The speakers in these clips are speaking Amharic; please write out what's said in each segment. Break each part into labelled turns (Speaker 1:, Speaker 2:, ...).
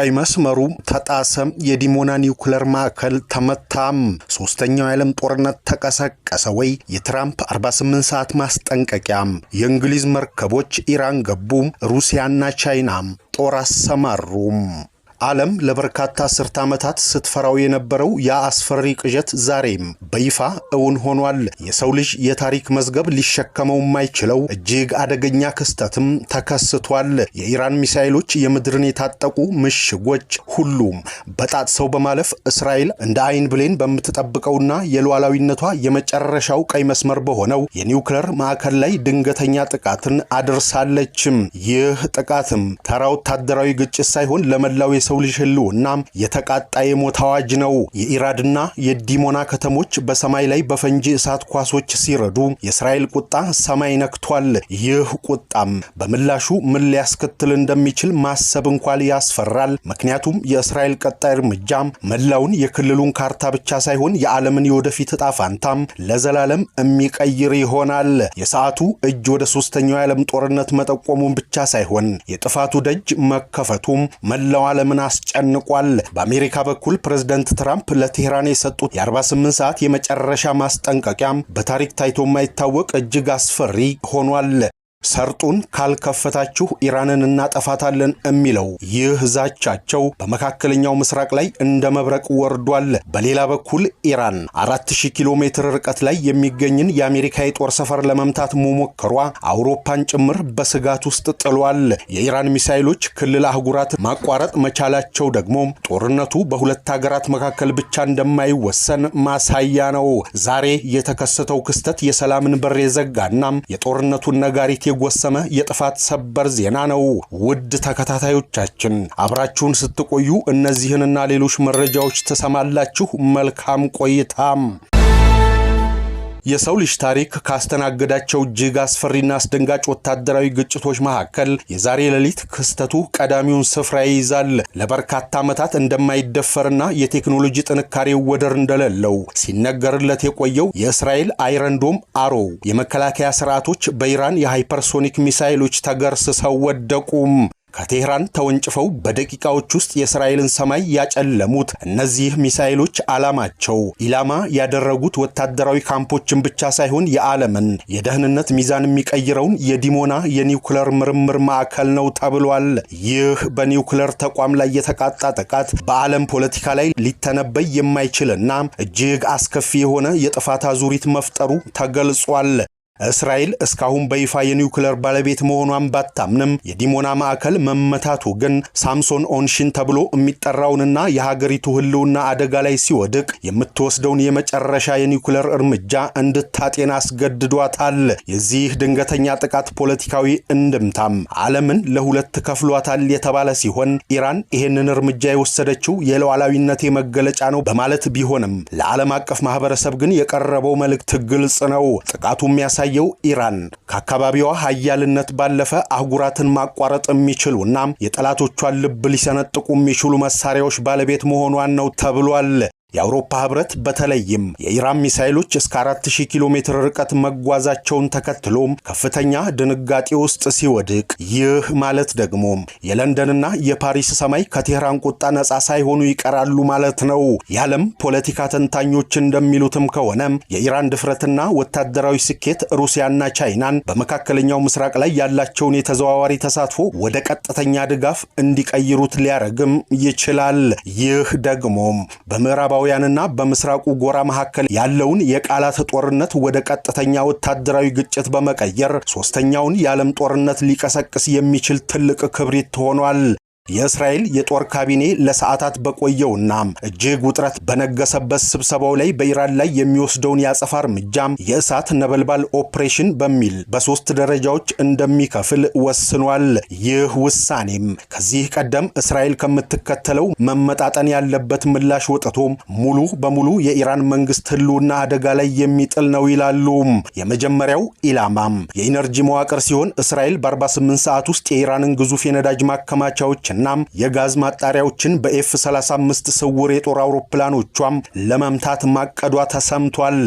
Speaker 1: ቀይ መስመሩ ተጣሰም፣ የዲሞና ኒውክሌር ማዕከል ተመታም፣ ሶስተኛው የዓለም ጦርነት ተቀሰቀሰ ወይ? የትራምፕ 48 ሰዓት ማስጠንቀቂያም፣ የእንግሊዝ መርከቦች ኢራን ገቡ፣ ሩሲያና ቻይናም ጦር አሰማሩም። ዓለም ለበርካታ አስርተ ዓመታት ስትፈራው የነበረው ያ አስፈሪ ቅዠት ዛሬም በይፋ እውን ሆኗል። የሰው ልጅ የታሪክ መዝገብ ሊሸከመው የማይችለው እጅግ አደገኛ ክስተትም ተከስቷል። የኢራን ሚሳኤሎች የምድርን የታጠቁ ምሽጎች ሁሉም በጣጥሰው በማለፍ እስራኤል እንደ አይን ብሌን በምትጠብቀውና የሉዓላዊነቷ የመጨረሻው ቀይ መስመር በሆነው የኒውክሌር ማዕከል ላይ ድንገተኛ ጥቃትን አድርሳለችም። ይህ ጥቃትም ተራ ወታደራዊ ግጭት ሳይሆን ለመላው የሰው ልጅ ህልውና የተቃጣ የሞት አዋጅ ነው። የኢራድና የዲሞና ከተሞች በሰማይ ላይ በፈንጂ እሳት ኳሶች ሲረዱ የእስራኤል ቁጣ ሰማይ ነክቷል። ይህ ቁጣም በምላሹ ምን ሊያስከትል እንደሚችል ማሰብ እንኳን ያስፈራል። ምክንያቱም የእስራኤል ቀጣይ እርምጃ መላውን የክልሉን ካርታ ብቻ ሳይሆን የዓለምን የወደፊት ዕጣ ፈንታም ለዘላለም የሚቀይር ይሆናል። የሰዓቱ እጅ ወደ ሶስተኛው የዓለም ጦርነት መጠቆሙን ብቻ ሳይሆን የጥፋቱ ደጅ መከፈቱም መላው ዓለምን አስጨንቋል። በአሜሪካ በኩል ፕሬዝዳንት ትራምፕ ለቴህራን የሰጡት የ48 ሰዓት የመጨረሻ ማስጠንቀቂያም በታሪክ ታይቶ የማይታወቅ እጅግ አስፈሪ ሆኗል። ሰርጡን ካልከፈታችሁ ኢራንን እናጠፋታለን የሚለው ይህ ዛቻቸው በመካከለኛው ምስራቅ ላይ እንደ መብረቅ ወርዷል። በሌላ በኩል ኢራን 4000 ኪሎ ሜትር ርቀት ላይ የሚገኝን የአሜሪካ የጦር ሰፈር ለመምታት መሞከሯ አውሮፓን ጭምር በስጋት ውስጥ ጥሏል። የኢራን ሚሳኤሎች ክልል አህጉራት ማቋረጥ መቻላቸው ደግሞ ጦርነቱ በሁለት ሀገራት መካከል ብቻ እንደማይወሰን ማሳያ ነው። ዛሬ የተከሰተው ክስተት የሰላምን በር የዘጋና የጦርነቱን ነጋሪት የጎሰመ የጥፋት ሰበር ዜና ነው። ውድ ተከታታዮቻችን አብራችሁን ስትቆዩ እነዚህንና ሌሎች መረጃዎች ተሰማላችሁ። መልካም ቆይታም። የሰው ልጅ ታሪክ ካስተናገዳቸው እጅግ አስፈሪና አስደንጋጭ ወታደራዊ ግጭቶች መካከል የዛሬ ሌሊት ክስተቱ ቀዳሚውን ስፍራ ይይዛል። ለበርካታ ዓመታት እንደማይደፈርና የቴክኖሎጂ ጥንካሬው ወደር እንደሌለው ሲነገርለት የቆየው የእስራኤል አይረንዶም አሮ የመከላከያ ስርዓቶች በኢራን የሃይፐርሶኒክ ሚሳኤሎች ተገርስሰው ወደቁም። ከቴህራን ተወንጭፈው በደቂቃዎች ውስጥ የእስራኤልን ሰማይ ያጨለሙት እነዚህ ሚሳኤሎች ዓላማቸው ኢላማ ያደረጉት ወታደራዊ ካምፖችን ብቻ ሳይሆን የዓለምን የደህንነት ሚዛን የሚቀይረውን የዲሞና የኒውክሌር ምርምር ማዕከል ነው ተብሏል። ይህ በኒውክሌር ተቋም ላይ የተቃጣ ጥቃት በዓለም ፖለቲካ ላይ ሊተነበይ የማይችልና እጅግ አስከፊ የሆነ የጥፋት አዙሪት መፍጠሩ ተገልጿል። እስራኤል እስካሁን በይፋ የኒውክሌር ባለቤት መሆኗን ባታምንም የዲሞና ማዕከል መመታቱ ግን ሳምሶን ኦንሽን ተብሎ የሚጠራውንና የሀገሪቱ ህልውና አደጋ ላይ ሲወድቅ የምትወስደውን የመጨረሻ የኒውክሌር እርምጃ እንድታጤን አስገድዷታል። የዚህ ድንገተኛ ጥቃት ፖለቲካዊ እንድምታም ዓለምን ለሁለት ከፍሏታል የተባለ ሲሆን ኢራን ይህንን እርምጃ የወሰደችው የሉዓላዊነቴ መገለጫ ነው በማለት ቢሆንም ለዓለም አቀፍ ማህበረሰብ ግን የቀረበው መልእክት ግልጽ ነው። ጥቃቱ የሚያሳየው ኢራን ከአካባቢዋ ኃያልነት ባለፈ አህጉራትን ማቋረጥ የሚችሉና የጠላቶቿን ልብ ሊሰነጥቁ የሚችሉ መሳሪያዎች ባለቤት መሆኗን ነው ተብሏል። የአውሮፓ ህብረት በተለይም የኢራን ሚሳኤሎች እስከ 4000 ኪሎ ሜትር ርቀት መጓዛቸውን ተከትሎ ከፍተኛ ድንጋጤ ውስጥ ሲወድቅ፣ ይህ ማለት ደግሞ የለንደንና የፓሪስ ሰማይ ከቴህራን ቁጣ ነጻ ሳይሆኑ ይቀራሉ ማለት ነው። የዓለም ፖለቲካ ተንታኞች እንደሚሉትም ከሆነ የኢራን ድፍረትና ወታደራዊ ስኬት ሩሲያና ቻይናን በመካከለኛው ምስራቅ ላይ ያላቸውን የተዘዋዋሪ ተሳትፎ ወደ ቀጥተኛ ድጋፍ እንዲቀይሩት ሊያረግም ይችላል። ይህ ደግሞ በምዕራባውያንና በምስራቁ ጎራ መካከል ያለውን የቃላት ጦርነት ወደ ቀጥተኛ ወታደራዊ ግጭት በመቀየር ሶስተኛውን የዓለም ጦርነት ሊቀሰቅስ የሚችል ትልቅ ክብሪት ሆኗል። የእስራኤል የጦር ካቢኔ ለሰዓታት በቆየውና እጅግ ውጥረት በነገሰበት ስብሰባው ላይ በኢራን ላይ የሚወስደውን ያጸፋ እርምጃም የእሳት ነበልባል ኦፕሬሽን በሚል በሶስት ደረጃዎች እንደሚከፍል ወስኗል። ይህ ውሳኔም ከዚህ ቀደም እስራኤል ከምትከተለው መመጣጠን ያለበት ምላሽ ወጥቶ ሙሉ በሙሉ የኢራን መንግስት ህልውና አደጋ ላይ የሚጥል ነው ይላሉ። የመጀመሪያው ኢላማም የኢነርጂ መዋቅር ሲሆን እስራኤል በ48 ሰዓት ውስጥ የኢራንን ግዙፍ የነዳጅ ማከማቻዎች እናም የጋዝ ማጣሪያዎችን በኤፍ35 ስውር የጦር አውሮፕላኖቿም ለመምታት ማቀዷ ተሰምቷል።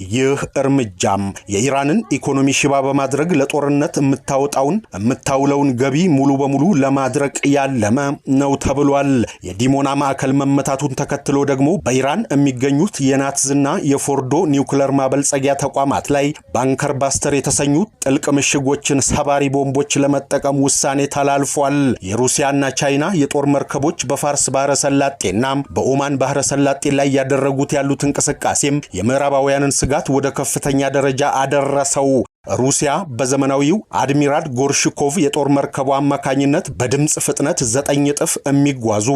Speaker 1: ይህ እርምጃም የኢራንን ኢኮኖሚ ሽባ በማድረግ ለጦርነት የምታውለውን ገቢ ሙሉ በሙሉ ለማድረቅ ያለመ ነው ተብሏል። የዲሞና ማዕከል መመታቱን ተከትሎ ደግሞ በኢራን የሚገኙት የናትዝና የፎርዶ ኒውክለር ማበልጸጊያ ተቋማት ላይ ባንከር ባስተር የተሰኙ ጥልቅ ምሽጎችን ሰባሪ ቦምቦች ለመጠቀም ውሳኔ ተላልፏል። የሩሲያና ቻይና የጦር መርከቦች በፋርስ ባህረ ሰላጤና በኦማን ባህረ ሰላጤ ላይ ያደረጉት ያሉት እንቅስቃሴም የምዕራባውያንን ስጋት ወደ ከፍተኛ ደረጃ አደረሰው። ሩሲያ በዘመናዊው አድሚራል ጎርሽኮቭ የጦር መርከቡ አማካኝነት በድምጽ ፍጥነት 9 እጥፍ የሚጓዙ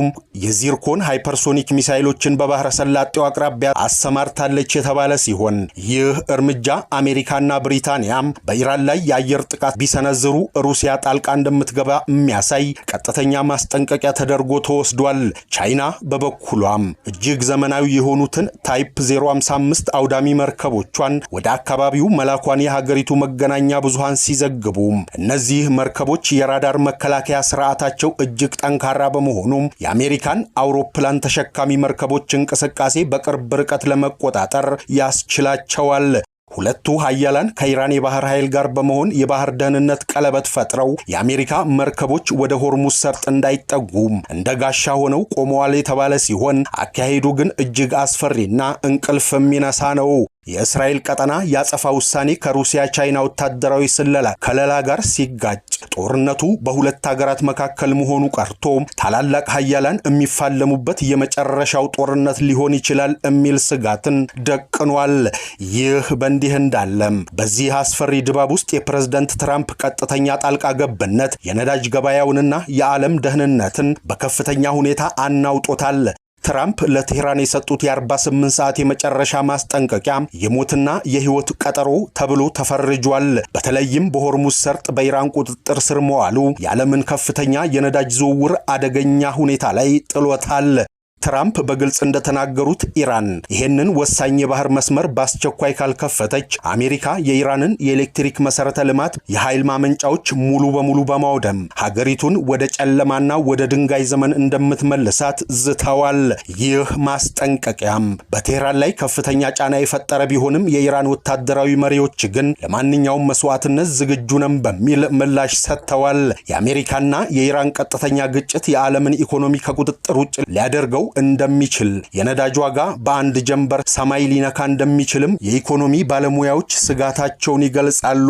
Speaker 1: የዚርኮን ሃይፐርሶኒክ ሚሳይሎችን በባህረ ሰላጤው አቅራቢያ አሰማርታለች የተባለ ሲሆን ይህ እርምጃ አሜሪካና ብሪታንያም በኢራን ላይ የአየር ጥቃት ቢሰነዝሩ ሩሲያ ጣልቃ እንደምትገባ የሚያሳይ ቀጥተኛ ማስጠንቀቂያ ተደርጎ ተወስዷል። ቻይና በበኩሏም እጅግ ዘመናዊ የሆኑትን ታይፕ 055 አውዳሚ መርከቦቿን ወደ አካባቢው መላኳን የሀገሪቱ መገናኛ ብዙሃን ሲዘግቡ እነዚህ መርከቦች የራዳር መከላከያ ስርዓታቸው እጅግ ጠንካራ በመሆኑ የአሜሪካን አውሮፕላን ተሸካሚ መርከቦች እንቅስቃሴ በቅርብ ርቀት ለመቆጣጠር ያስችላቸዋል። ሁለቱ ኃያላን ከኢራን የባህር ኃይል ጋር በመሆን የባህር ደህንነት ቀለበት ፈጥረው የአሜሪካ መርከቦች ወደ ሆርሙዝ ሰርጥ እንዳይጠጉ እንደ ጋሻ ሆነው ቆመዋል የተባለ ሲሆን አካሄዱ ግን እጅግ አስፈሪና እንቅልፍ የሚነሳ ነው። የእስራኤል ቀጠና ያጸፋ ውሳኔ ከሩሲያ ቻይና ወታደራዊ ስለላ ከለላ ጋር ሲጋጭ ጦርነቱ በሁለት ሀገራት መካከል መሆኑ ቀርቶ ታላላቅ ኃያላን የሚፋለሙበት የመጨረሻው ጦርነት ሊሆን ይችላል የሚል ስጋትን ደቅኗል። ይህ በእንዲህ እንዳለም በዚህ አስፈሪ ድባብ ውስጥ የፕሬዝዳንት ትራምፕ ቀጥተኛ ጣልቃ ገብነት የነዳጅ ገበያውንና የዓለም ደህንነትን በከፍተኛ ሁኔታ አናውጦታል። ትራምፕ ለቴህራን የሰጡት የ48 ሰዓት የመጨረሻ ማስጠንቀቂያ የሞትና የህይወት ቀጠሮ ተብሎ ተፈርጇል። በተለይም በሆርሙዝ ሰርጥ በኢራን ቁጥጥር ስር መዋሉ የዓለምን ከፍተኛ የነዳጅ ዝውውር አደገኛ ሁኔታ ላይ ጥሎታል። ትራምፕ በግልጽ እንደተናገሩት ኢራን ይሄንን ወሳኝ የባህር መስመር በአስቸኳይ ካልከፈተች አሜሪካ የኢራንን የኤሌክትሪክ መሰረተ ልማት የኃይል ማመንጫዎች ሙሉ በሙሉ በማውደም ሀገሪቱን ወደ ጨለማና ወደ ድንጋይ ዘመን እንደምትመልሳት ዝተዋል። ይህ ማስጠንቀቂያም በቴህራን ላይ ከፍተኛ ጫና የፈጠረ ቢሆንም የኢራን ወታደራዊ መሪዎች ግን ለማንኛውም መስዋዕትነት ዝግጁ ነን በሚል ምላሽ ሰጥተዋል። የአሜሪካና የኢራን ቀጥተኛ ግጭት የዓለምን ኢኮኖሚ ከቁጥጥር ውጭ ሊያደርገው እንደሚችል የነዳጅ ዋጋ በአንድ ጀንበር ሰማይ ሊነካ እንደሚችልም የኢኮኖሚ ባለሙያዎች ስጋታቸውን ይገልጻሉ።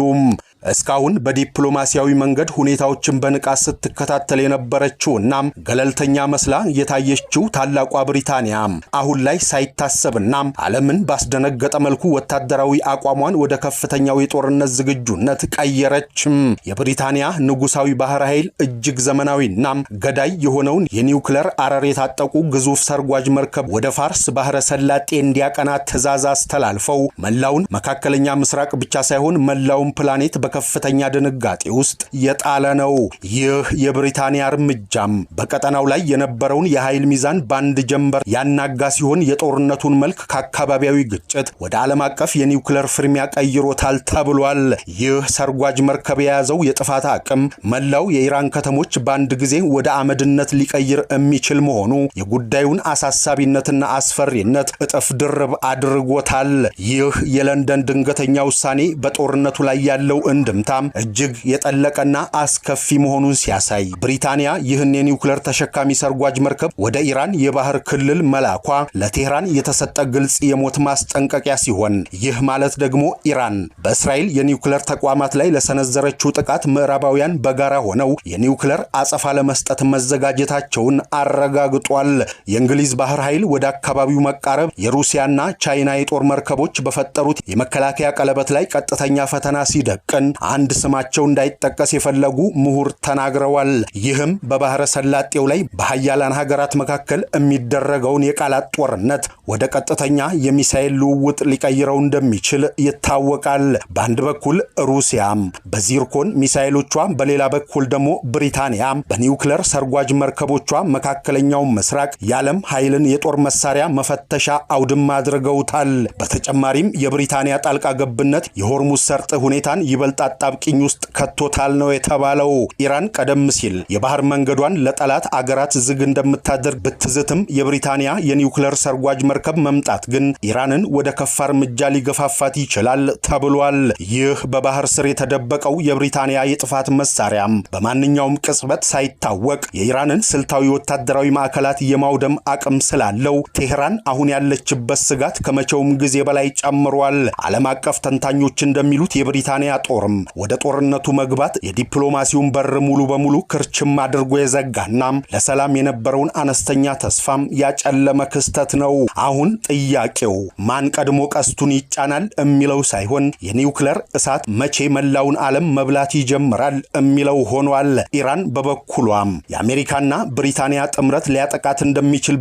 Speaker 1: እስካሁን በዲፕሎማሲያዊ መንገድ ሁኔታዎችን በንቃት ስትከታተል የነበረችውና ገለልተኛ መስላ የታየችው ታላቋ ብሪታንያ አሁን ላይ ሳይታሰብና ዓለምን ባስደነገጠ መልኩ ወታደራዊ አቋሟን ወደ ከፍተኛው የጦርነት ዝግጁነት ቀየረች። የብሪታንያ ንጉሳዊ ባህር ኃይል እጅግ ዘመናዊና ገዳይ የሆነውን የኒውክለር አረር የታጠቁ ግዙፍ ሰርጓጅ መርከብ ወደ ፋርስ ባህረ ሰላጤ እንዲያቀና ትዕዛዝ አስተላልፈው መላውን መካከለኛ ምስራቅ ብቻ ሳይሆን መላውን ፕላኔት ከፍተኛ ድንጋጤ ውስጥ የጣለ ነው። ይህ የብሪታንያ እርምጃም በቀጠናው ላይ የነበረውን የኃይል ሚዛን ባንድ ጀንበር ያናጋ ሲሆን የጦርነቱን መልክ ከአካባቢያዊ ግጭት ወደ ዓለም አቀፍ የኒውክለር ፍርሚያ ቀይሮታል ተብሏል። ይህ ሰርጓጅ መርከብ የያዘው የጥፋት አቅም መላው የኢራን ከተሞች ባንድ ጊዜ ወደ አመድነት ሊቀይር የሚችል መሆኑ የጉዳዩን አሳሳቢነትና አስፈሪነት እጥፍ ድርብ አድርጎታል። ይህ የለንደን ድንገተኛ ውሳኔ በጦርነቱ ላይ ያለው ድምታም እጅግ የጠለቀና አስከፊ መሆኑን ሲያሳይ ብሪታንያ ይህን የኒውክለር ተሸካሚ ሰርጓጅ መርከብ ወደ ኢራን የባህር ክልል መላኳ ለቴህራን የተሰጠ ግልጽ የሞት ማስጠንቀቂያ ሲሆን ይህ ማለት ደግሞ ኢራን በእስራኤል የኒውክለር ተቋማት ላይ ለሰነዘረችው ጥቃት ምዕራባውያን በጋራ ሆነው የኒውክለር አጸፋ ለመስጠት መዘጋጀታቸውን አረጋግጧል። የእንግሊዝ ባህር ኃይል ወደ አካባቢው መቃረብ የሩሲያና ቻይና የጦር መርከቦች በፈጠሩት የመከላከያ ቀለበት ላይ ቀጥተኛ ፈተና ሲደቅን አንድ ስማቸው እንዳይጠቀስ የፈለጉ ምሁር ተናግረዋል። ይህም በባህረ ሰላጤው ላይ በሀያላን ሀገራት መካከል የሚደረገውን የቃላት ጦርነት ወደ ቀጥተኛ የሚሳኤል ልውውጥ ሊቀይረው እንደሚችል ይታወቃል። በአንድ በኩል ሩሲያም በዚርኮን ሚሳኤሎቿ፣ በሌላ በኩል ደግሞ ብሪታንያ በኒውክለር ሰርጓጅ መርከቦቿ መካከለኛው ምስራቅ የዓለም ኃይልን የጦር መሳሪያ መፈተሻ አውድማ አድርገውታል። በተጨማሪም የብሪታንያ ጣልቃ ገብነት የሆርሙዝ ሰርጥ ሁኔታን ይበልጥ አጣብቂኝ ውስጥ ከቶታል ነው የተባለው። ኢራን ቀደም ሲል የባህር መንገዷን ለጠላት አገራት ዝግ እንደምታደርግ ብትዝትም የብሪታንያ የኒውክሌር ሰርጓጅ መርከብ መምጣት ግን ኢራንን ወደ ከፋ እርምጃ ሊገፋፋት ይችላል ተብሏል። ይህ በባህር ስር የተደበቀው የብሪታንያ የጥፋት መሳሪያም በማንኛውም ቅጽበት ሳይታወቅ የኢራንን ስልታዊ ወታደራዊ ማዕከላት የማውደም አቅም ስላለው ቴህራን አሁን ያለችበት ስጋት ከመቼውም ጊዜ በላይ ጨምሯል። ዓለም አቀፍ ተንታኞች እንደሚሉት የብሪታንያ ጦርም ወደ ጦርነቱ መግባት የዲፕሎማሲውን በር ሙሉ በሙሉ ክርችም አድርጎ የዘጋና ለሰላም የነበረውን አነስተኛ ተስፋም ያጨለመ ክስተት ነው። አሁን ጥያቄው ማን ቀድሞ ቀስቱን ይጫናል የሚለው ሳይሆን የኒውክሌር እሳት መቼ መላውን ዓለም መብላት ይጀምራል የሚለው ሆኗል። ኢራን በበኩሏም የአሜሪካና ብሪታንያ ጥምረት ሊያጠቃት እንደሚችል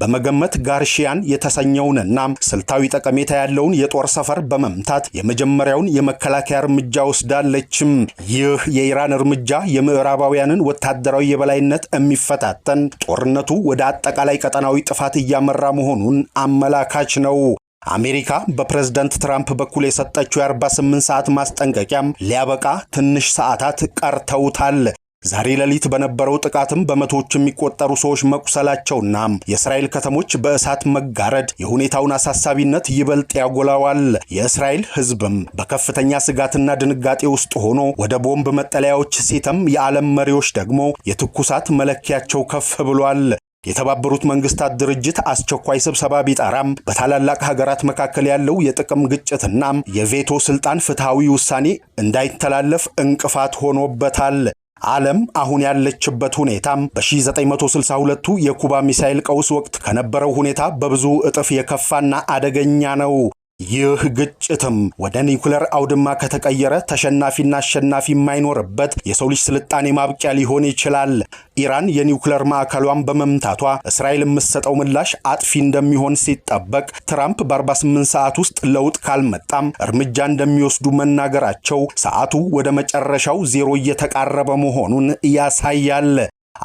Speaker 1: በመገመት ጋርሺያን የተሰኘውንና ስልታዊ ጠቀሜታ ያለውን የጦር ሰፈር በመምታት የመጀመሪያውን የመከላከያ እርምጃ ወስዳለችም። ይህ የኢራን እርምጃ የምዕራባውያንን ወታደራዊ የበላይነት የሚፈታተን ጦርነቱ ወደ አጠቃላይ ቀጠናዊ ጥፋት እያመራ መሆኑን አመላካች ነው። አሜሪካ በፕሬዝዳንት ትራምፕ በኩል የሰጠችው የ48 ሰዓት ማስጠንቀቂያም ሊያበቃ ትንሽ ሰዓታት ቀርተውታል። ዛሬ ሌሊት በነበረው ጥቃትም በመቶዎች የሚቆጠሩ ሰዎች መቁሰላቸውና የእስራኤል ከተሞች በእሳት መጋረድ የሁኔታውን አሳሳቢነት ይበልጥ ያጎላዋል። የእስራኤል ሕዝብም በከፍተኛ ስጋትና ድንጋጤ ውስጥ ሆኖ ወደ ቦምብ መጠለያዎች ሲተም፣ የዓለም መሪዎች ደግሞ የትኩሳት መለኪያቸው ከፍ ብሏል። የተባበሩት መንግስታት ድርጅት አስቸኳይ ስብሰባ ቢጠራም በታላላቅ ሀገራት መካከል ያለው የጥቅም ግጭትና የቬቶ ስልጣን ፍትሃዊ ውሳኔ እንዳይተላለፍ እንቅፋት ሆኖበታል። ዓለም አሁን ያለችበት ሁኔታም በ1962ቱ የኩባ ሚሳኤል ቀውስ ወቅት ከነበረው ሁኔታ በብዙ እጥፍ የከፋና አደገኛ ነው። ይህ ግጭትም ወደ ኒውክሌር አውድማ ከተቀየረ ተሸናፊና አሸናፊ የማይኖርበት የሰው ልጅ ስልጣኔ ማብቂያ ሊሆን ይችላል። ኢራን የኒውክሌር ማዕከሏን በመምታቷ እስራኤል የምትሰጠው ምላሽ አጥፊ እንደሚሆን ሲጠበቅ፣ ትራምፕ በ48 ሰዓት ውስጥ ለውጥ ካልመጣም እርምጃ እንደሚወስዱ መናገራቸው ሰዓቱ ወደ መጨረሻው ዜሮ እየተቃረበ መሆኑን ያሳያል።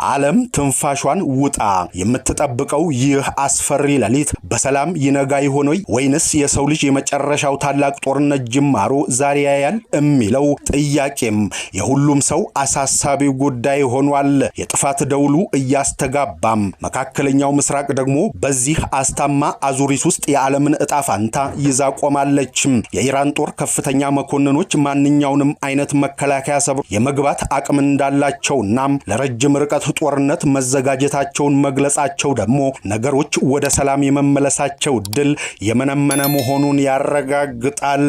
Speaker 1: ዓለም ትንፋሿን ውጣ የምትጠብቀው ይህ አስፈሪ ሌሊት በሰላም ይነጋ ይሆን ወይንስ የሰው ልጅ የመጨረሻው ታላቅ ጦርነት ጅማሮ ዛሬ ያያል የሚለው ጥያቄም የሁሉም ሰው አሳሳቢ ጉዳይ ሆኗል። የጥፋት ደውሉ እያስተጋባም፣ መካከለኛው ምስራቅ ደግሞ በዚህ አስታማ አዙሪት ውስጥ የዓለምን ዕጣ ፋንታ ይዛ ቆማለች። የኢራን ጦር ከፍተኛ መኮንኖች ማንኛውንም አይነት መከላከያ ሰብሮ የመግባት አቅም እንዳላቸውና ለረጅም ርቀት ጦርነት መዘጋጀታቸውን መግለጻቸው ደግሞ ነገሮች ወደ ሰላም የመመለሳቸው ድል የመነመነ መሆኑን ያረጋግጣል።